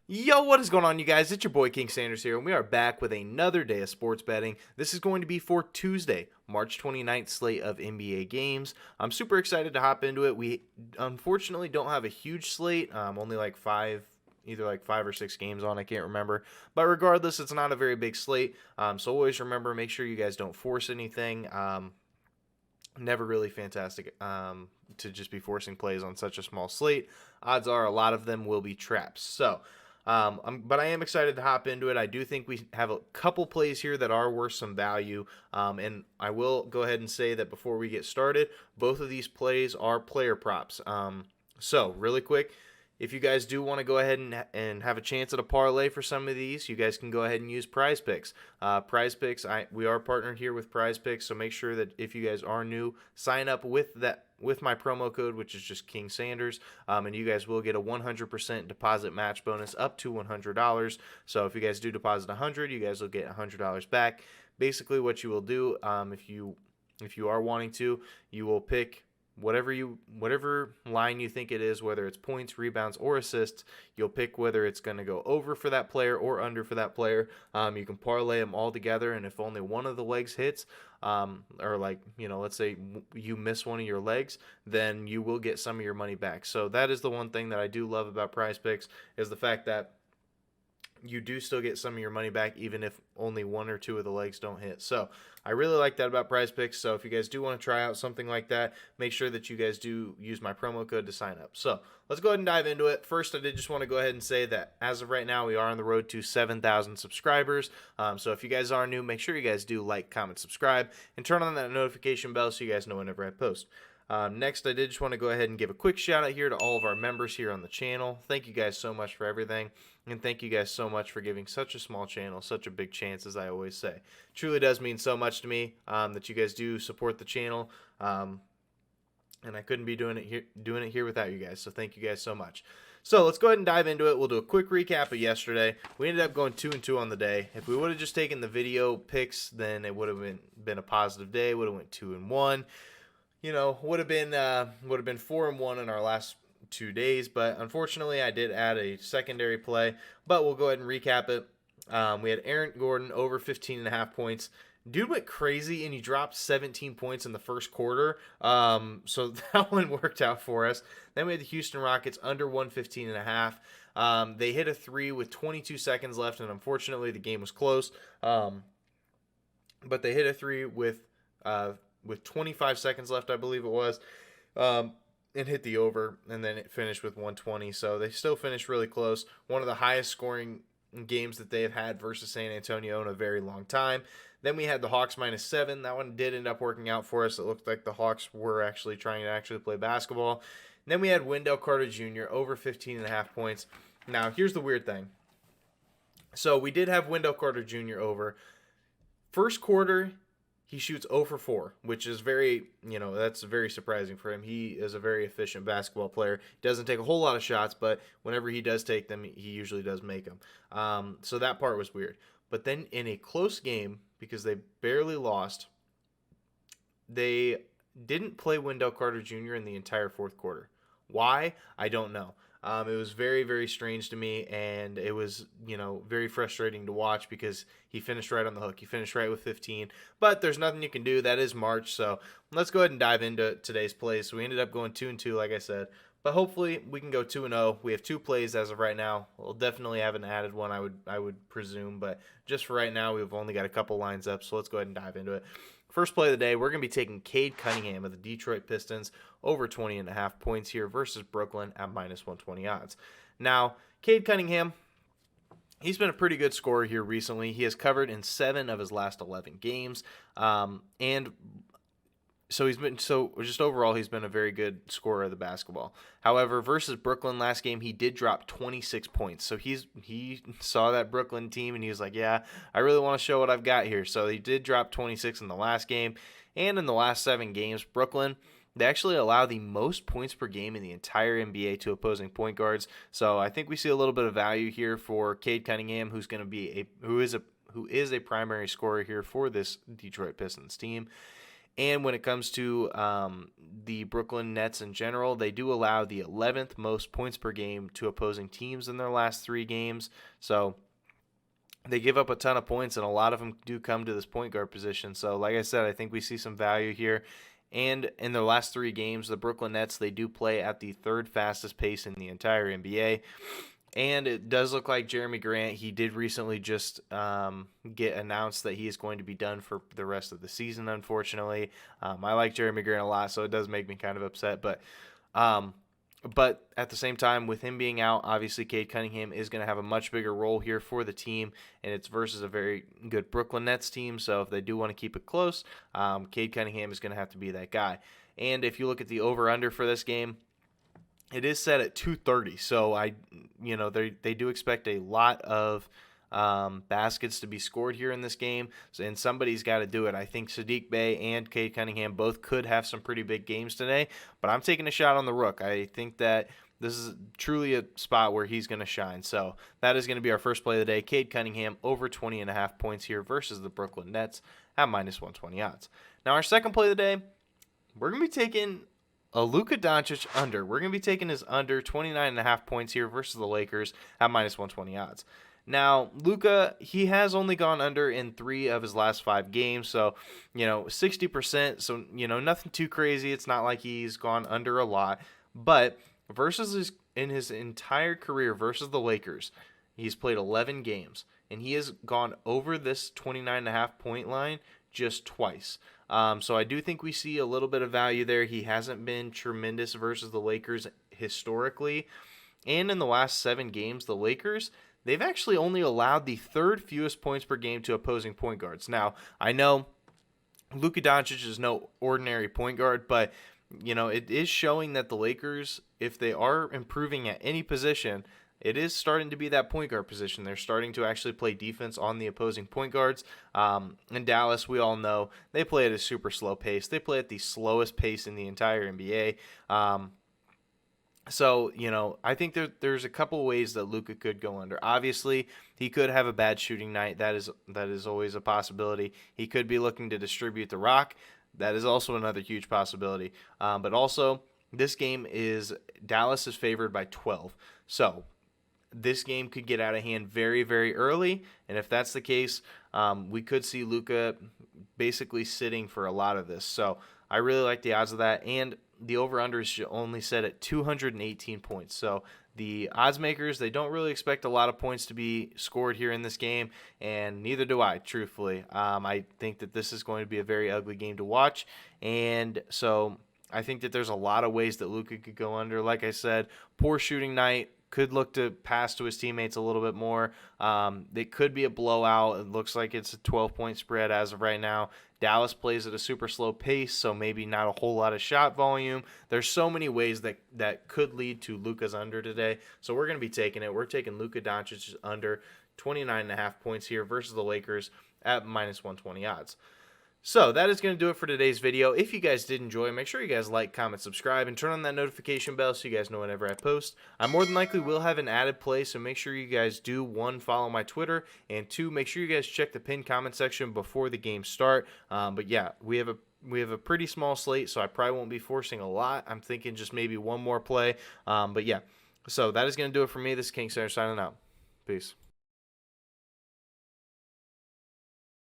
Yo, what is going on, you guys? It's your boy King Sanders here, and we are back with another day of sports betting. This is going to be for Tuesday, March 29th slate of NBA games. I'm super excited to hop into it. We unfortunately don't have a huge slate, only like either like 5 or 6 games on, I can't remember. But regardless, it's not a very big slate. So always remember, make sure you guys don't force anything. Never really fantastic to just be forcing plays on such a small slate. Odds are a lot of them will be traps. But I am excited to hop into it. I do think we have a couple plays here that are worth some value. And I will go ahead and say that before we get started, both of these plays are player props. So really quick, if you guys do want to go ahead and have a chance at a parlay for some of these, you guys can go ahead and use Prize Picks. Prize Picks, we are partnered here with Prize Picks, so make sure that if you guys are new, sign up with my promo code, which is just King Sanders, and you guys will get a 100% deposit match bonus up to $100. So if you guys do deposit $100, you guys will get $100 back. Basically, what you will do, if you are wanting to, you will pick whatever line you think it is, whether it's points, rebounds, or assists. You'll pick whether it's going to go over for that player or under for that player. You can parlay them all together, and if only one of the legs hits, or let's say you miss one of your legs, then you will get some of your money back. So that is the one thing that I do love about Prize Picks, is the fact that you do still get some of your money back even if only one or two of the legs don't hit. So I really like that about Prize Picks. So if you guys do want to try out something like that, make sure that you guys do use my promo code to sign up. So let's go ahead and dive into it. First, I did just want to go ahead and say that as of right now, we are on the road to 7,000 subscribers. So if you guys are new, make sure you guys do like, comment, subscribe, and turn on that notification bell so you guys know whenever I post. Next, I did just want to go ahead and give a quick shout out here to all of our members here on the channel. Thank you guys so much for everything, and thank you guys so much for giving such a small channel such a big chance, as I always say. Truly does mean so much to me that you guys do support the channel, and I couldn't be doing it here without you guys. So thank you guys so much. So let's go ahead and dive into it. We'll do a quick recap of yesterday. We ended up going 2-2 on the day. If we would have just taken the video picks, then it would have been a positive day. Would have went 2-1. Would have been 4-1 in our last 2 days, but unfortunately I did add a secondary play. But we'll go ahead and recap it. We had Aaron Gordon over 15.5 points. Dude went crazy and he dropped 17 points in the first quarter. So that one worked out for us. Then we had the Houston Rockets under 115.5. They hit a three with 22 seconds left, and unfortunately the game was close. But they hit a three with 25 seconds left, I believe it was, and hit the over, and then it finished with 120. So they still finished really close. One of the highest scoring games that they have had versus San Antonio in a very long time. Then we had the Hawks -7. That one did end up working out for us. It looked like the Hawks were actually trying to play basketball. And then we had Wendell Carter Jr. over 15.5 points. Now, here's the weird thing. So we did have Wendell Carter Jr. over. First quarter, he shoots 0 for 4, which is that's very surprising for him. He is a very efficient basketball player. He doesn't take a whole lot of shots, but whenever he does take them, he usually does make them. So that part was weird. But then in a close game, because they barely lost, they didn't play Wendell Carter Jr. in the entire fourth quarter. Why? I don't know. It was very, very strange to me, and it was, very frustrating to watch because he finished right on the hook. He finished right with 15, but there's nothing you can do. That is March, so let's go ahead and dive into today's plays. So we ended up going 2-2, like I said, but hopefully we can go 2-0. We have 2 plays as of right now. We'll definitely have an added one, I would presume, but just for right now, we've only got a couple lines up, so let's go ahead and dive into it. First play of the day, we're going to be taking Cade Cunningham of the Detroit Pistons over 20.5 points here versus Brooklyn at -120 odds. Now, Cade Cunningham, he's been a pretty good scorer here recently. He has covered in 7 of his last 11 games, and so he's been a very good scorer of the basketball. However, versus Brooklyn last game, he did drop 26 points. So he saw that Brooklyn team and he was like, yeah, I really want to show what I've got here. So he did drop 26 in the last game. And in the last 7 games, Brooklyn, they actually allow the most points per game in the entire NBA to opposing point guards. So I think we see a little bit of value here for Cade Cunningham, who is a primary scorer here for this Detroit Pistons team. And when it comes to the Brooklyn Nets in general, they do allow the 11th most points per game to opposing teams in their last 3 games. So they give up a ton of points, and a lot of them do come to this point guard position. So, like I said, I think we see some value here. And in their last 3 games, the Brooklyn Nets, they do play at the 3rd fastest pace in the entire NBA. And it does look like Jeremy Grant, he did recently just get announced that he is going to be done for the rest of the season, unfortunately. I like Jeremy Grant a lot, so it does make me kind of upset. But at the same time, with him being out, obviously Cade Cunningham is going to have a much bigger role here for the team, and it's versus a very good Brooklyn Nets team. So if they do want to keep it close, Cade Cunningham is going to have to be that guy. And if you look at the over/under for this game, it is set at 230. So they do expect a lot of baskets to be scored here in this game, and somebody's got to do it. I think Saddiq Bey and Cade Cunningham both could have some pretty big games today, but I'm taking a shot on the Rook. I think that this is truly a spot where he's going to shine. So that is going to be our first play of the day. Cade Cunningham over 20.5 points here versus the Brooklyn Nets at -120 odds. Now our second play of the day, we're going to be taking a Luka Doncic under. We're going to be taking his under 29.5 points here versus the Lakers at -120 odds. Now, Luka, he has only gone under in 3 of his last 5 games, so, 60%, so, nothing too crazy. It's not like he's gone under a lot, but in his entire career versus the Lakers, he's played 11 games, and he has gone over this 29.5 point line just twice. So I do think we see a little bit of value there. He hasn't been tremendous versus the Lakers historically, and in the last 7 games, the Lakers, they've actually only allowed the 3rd fewest points per game to opposing point guards. Now, I know Luka Doncic is no ordinary point guard, but, it is showing that the Lakers, if they are improving at any position, it is starting to be that point guard position. They're starting to actually play defense on the opposing point guards. In Dallas, we all know, they play at a super slow pace. They play at the slowest pace in the entire NBA. So, I think there's a couple ways that Luka could go under. Obviously, he could have a bad shooting night. That is always a possibility. He could be looking to distribute the rock. That is also another huge possibility. But also, this game Dallas is favored by 12. So, this game could get out of hand very, very early. And if that's the case, we could see Luka basically sitting for a lot of this. So, I really like the odds of that. And the over-under is only set at 218 points. So the odds makers, they don't really expect a lot of points to be scored here in this game, and neither do I, truthfully. I think that this is going to be a very ugly game to watch, and so I think that there's a lot of ways that Luka could go under. Like I said, poor shooting night, could look to pass to his teammates a little bit more. It could be a blowout. It looks like it's a 12-point spread as of right now. Dallas plays at a super slow pace, so maybe not a whole lot of shot volume. There's so many ways that could lead to Luka's under today, so we're going to be taking it. We're taking Luka Doncic under 29.5 points here versus the Lakers at -120 odds. So that is going to do it for today's video. If you guys did enjoy, make sure you guys like, comment, subscribe, and turn on that notification bell so you guys know whenever I post. I more than likely will have an added play, so make sure you guys do, 1, follow my Twitter, and 2, make sure you guys check the pinned comment section before the games start. But yeah, we have a pretty small slate, so I probably won't be forcing a lot. I'm thinking just maybe one more play. But yeah, so that is going to do it for me. This is King Center signing out. Peace.